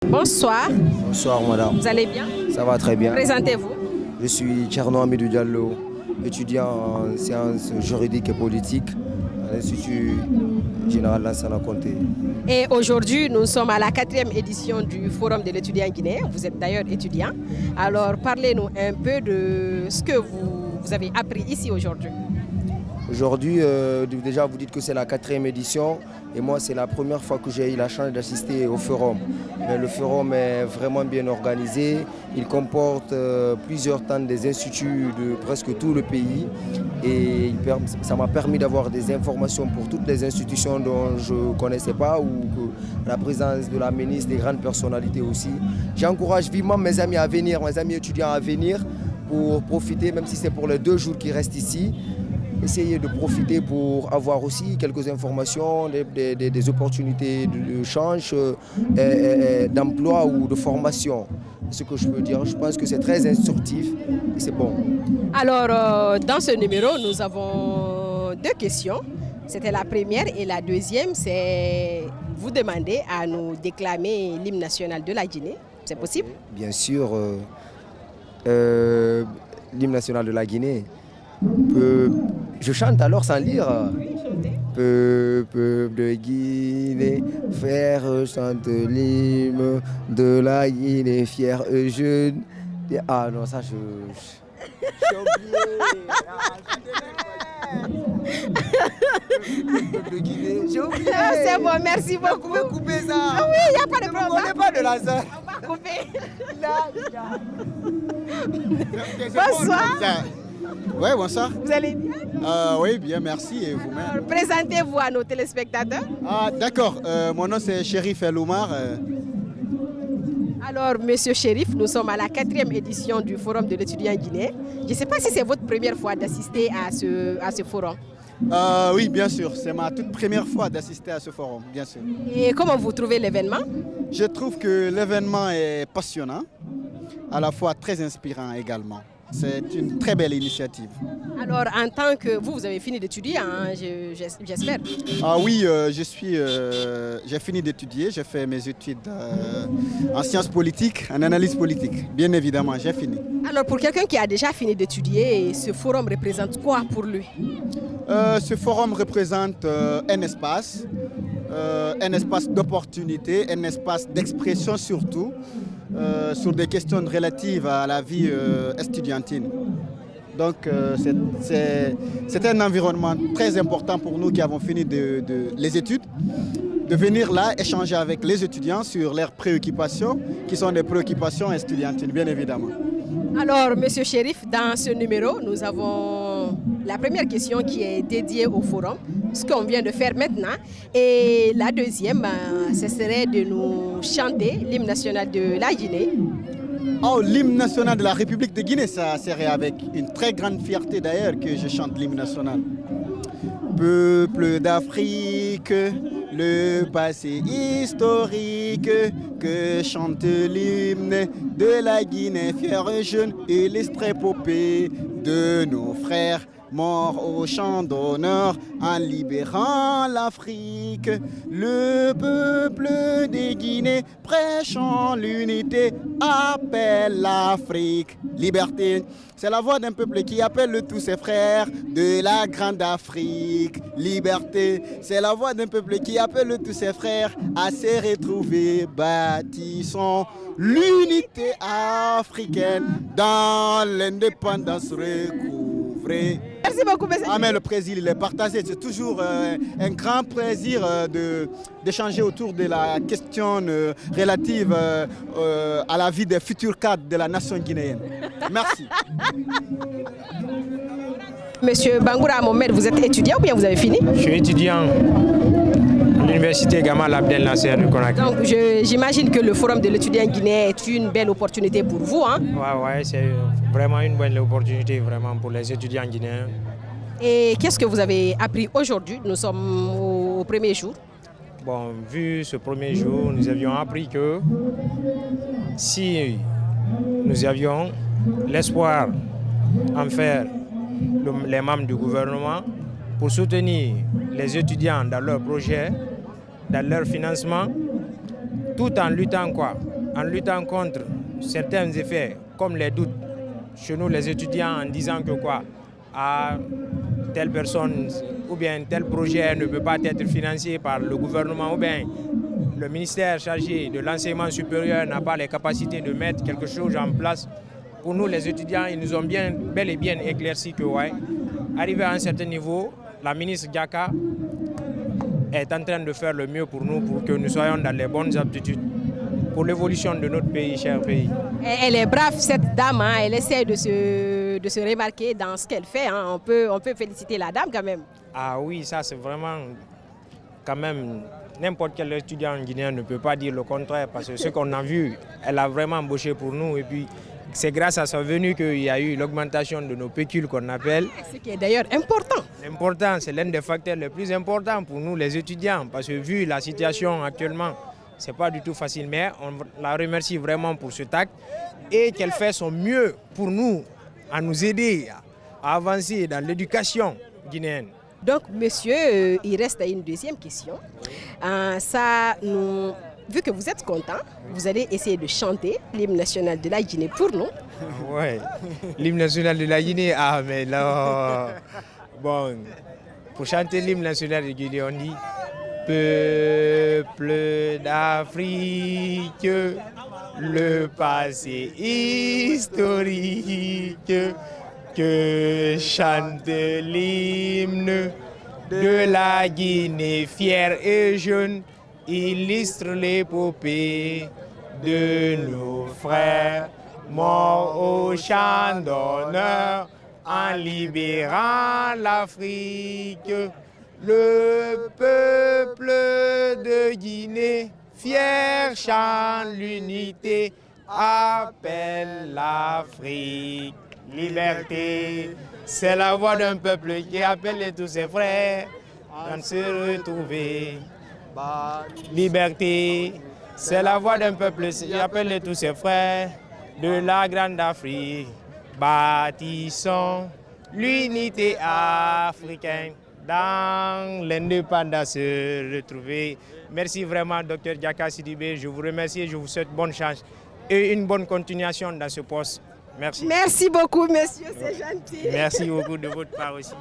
Bonsoir. Bonsoir madame. Vous allez bien? Ça va très bien. Présentez-vous. Je suis Tcherno Amidou Diallo, étudiant en sciences juridiques et politiques à l'Institut général Lansana Conté. Et aujourd'hui, nous sommes à la 4e édition du Forum de l'étudiant guinéen. Vous êtes d'ailleurs étudiant. Alors, parlez-nous un peu de ce que vous avez appris ici aujourd'hui. Aujourd'hui, déjà vous dites que c'est la 4e édition et moi c'est la première fois que j'ai eu la chance d'assister au forum. Mais le forum est vraiment bien organisé, il comporte plusieurs stands des instituts de presque tout le pays et ça m'a permis d'avoir des informations pour toutes les institutions dont je ne connaissais pas ou que la présence de la ministre, des grandes personnalités aussi. J'encourage vivement mes amis à venir, mes amis étudiants à venir pour profiter, même si c'est pour les 2 jours qui restent ici. Essayer de profiter pour avoir aussi quelques informations, des opportunités de change, d'emploi ou de formation. Ce que je peux dire, je pense que c'est très instructif et c'est bon. Alors, dans ce numéro, nous avons 2 questions. C'était la première et la deuxième, c'est vous demander à nous déclamer l'hymne national de la Guinée. C'est possible? Bien sûr, l'hymne national de la Guinée. Je chante alors sans lire. Peuple de Guinée, frère, chante l'hymne de la Guinée, fier et jeune. Ah non, ça j'ai oublié. Peuple de Guinée, j'ai oublié. C'est bon, merci beaucoup. Vous pouvez couper ça. Ah oui, il n'y a pas de problème. Ne me pas de la ça. On va couper. Bonsoir. Oui, bonsoir. Vous allez bien? Oui, bien, merci. Et vous-même? Présentez-vous à nos téléspectateurs. Ah, d'accord. Mon nom, c'est Chérif Eloumar. Alors, Monsieur Chérif, nous sommes à la 4e édition du Forum de l'étudiant guinéen. Je ne sais pas si c'est votre première fois d'assister à ce forum. Oui, bien sûr. C'est ma toute première fois d'assister à ce forum, bien sûr. Et comment vous trouvez l'événement? Je trouve que l'événement est passionnant, à la fois très inspirant également. C'est une très belle initiative. Alors, en tant que vous avez fini d'étudier, hein, j'espère. Ah oui, j'ai fini d'étudier, j'ai fait mes études en sciences politiques, en analyse politique. Bien évidemment, j'ai fini. Alors, pour quelqu'un qui a déjà fini d'étudier, ce forum représente quoi pour lui? Ce forum représente un espace d'opportunité, un espace d'expression surtout, sur des questions relatives à la vie estudiantine. Donc c'est un environnement très important pour nous qui avons fini les études, de venir là échanger avec les étudiants sur leurs préoccupations, qui sont des préoccupations estudiantines, bien évidemment. Alors, Monsieur Chérif, dans ce numéro, nous avons la première question qui est dédiée au forum, ce qu'on vient de faire maintenant. Et la deuxième, ce serait de nous chanter l'hymne national de la Guinée. Oh, l'hymne national de la République de Guinée, ça serait avec une très grande fierté d'ailleurs que je chante l'hymne national. Peuple d'Afrique, le passé historique, que chante l'hymne de la Guinée, fière jeune, illustre épopée de nos frères morts au champ d'honneur en libérant l'Afrique. Le peuple des Guinées prêchant l'unité appelle l'Afrique. Liberté, c'est la voix d'un peuple qui appelle tous ses frères de la grande Afrique. Liberté, c'est la voix d'un peuple qui appelle tous ses frères à se retrouver. Bâtissons l'unité africaine dans l'indépendance recouvrée. Merci beaucoup, monsieur. Ah, mais le plaisir, il est partagé. C'est toujours un grand plaisir d'échanger autour de la question relative à la vie des futurs cadres de la nation guinéenne. Merci. Monsieur Bangoura Mohamed, vous êtes étudiant ou bien vous avez fini? Je suis étudiant à l'université Gamal Abdel Nasser de Conakry. Donc j'imagine que le forum de l'étudiant guinéen est une belle opportunité pour vous, hein? Ouais, c'est vraiment une bonne opportunité vraiment pour les étudiants guinéens. Et qu'est-ce que vous avez appris aujourd'hui? Nous sommes au premier jour. Bon, vu ce premier jour, nous avions appris que si nous avions l'espoir en faire les membres du gouvernement pour soutenir les étudiants dans leurs projets, dans leur financement, tout en luttant en luttant contre certains effets, comme les doutes chez nous les étudiants, en disant que quoi, telle personne ou bien tel projet ne peut pas être financé par le gouvernement ou bien le ministère chargé de l'enseignement supérieur n'a pas les capacités de mettre quelque chose en place. Pour nous les étudiants, ils nous ont bel et bien éclairci que ouais, arrivé à un certain niveau, la ministre Diaka est en train de faire le mieux pour nous, pour que nous soyons dans les bonnes aptitudes pour l'évolution de notre pays, cher pays. Elle est brave, cette dame, hein. Elle essaie de se remarquer dans ce qu'elle fait. Hein. On peut féliciter la dame quand même. Ah oui, ça c'est vraiment quand même, n'importe quel étudiant guinéen ne peut pas dire le contraire parce que ce qu'on a vu, elle a vraiment embauché pour nous et puis c'est grâce à sa venue qu'il y a eu l'augmentation de nos pécules qu'on appelle. Ce qui est d'ailleurs important. Important, c'est l'un des facteurs les plus importants pour nous les étudiants parce que vu la situation actuellement, c'est pas du tout facile, mais on la remercie vraiment pour cet acte et qu'elle fait son mieux pour nous, à nous aider à avancer dans l'éducation guinéenne. Donc, monsieur, il reste une deuxième question. Vu que vous êtes content, vous allez essayer de chanter l'hymne national de la Guinée pour nous. Oui, l'hymne national de la Guinée, mais là, bon, pour chanter l'hymne national de Guinée, on dit peuple d'Afrique, le passé historique, que chante l'hymne de la Guinée fière et jeune, illustre l'épopée de nos frères morts au champ d'honneur en libérant l'Afrique. Le peuple de Guinée, fier, chante l'unité, appelle l'Afrique. Liberté, c'est la voix d'un peuple qui appelle tous ses frères à se retrouver. Liberté, c'est la voix d'un peuple qui appelle tous ses frères de la grande Afrique. Bâtissons l'unité africaine dans l'indépendance se retrouver. Merci vraiment, Dr Diaka Sidibé. Je vous remercie et je vous souhaite bonne chance et une bonne continuation dans ce poste. Merci. Merci beaucoup, monsieur, c'est gentil. Merci beaucoup de votre part aussi.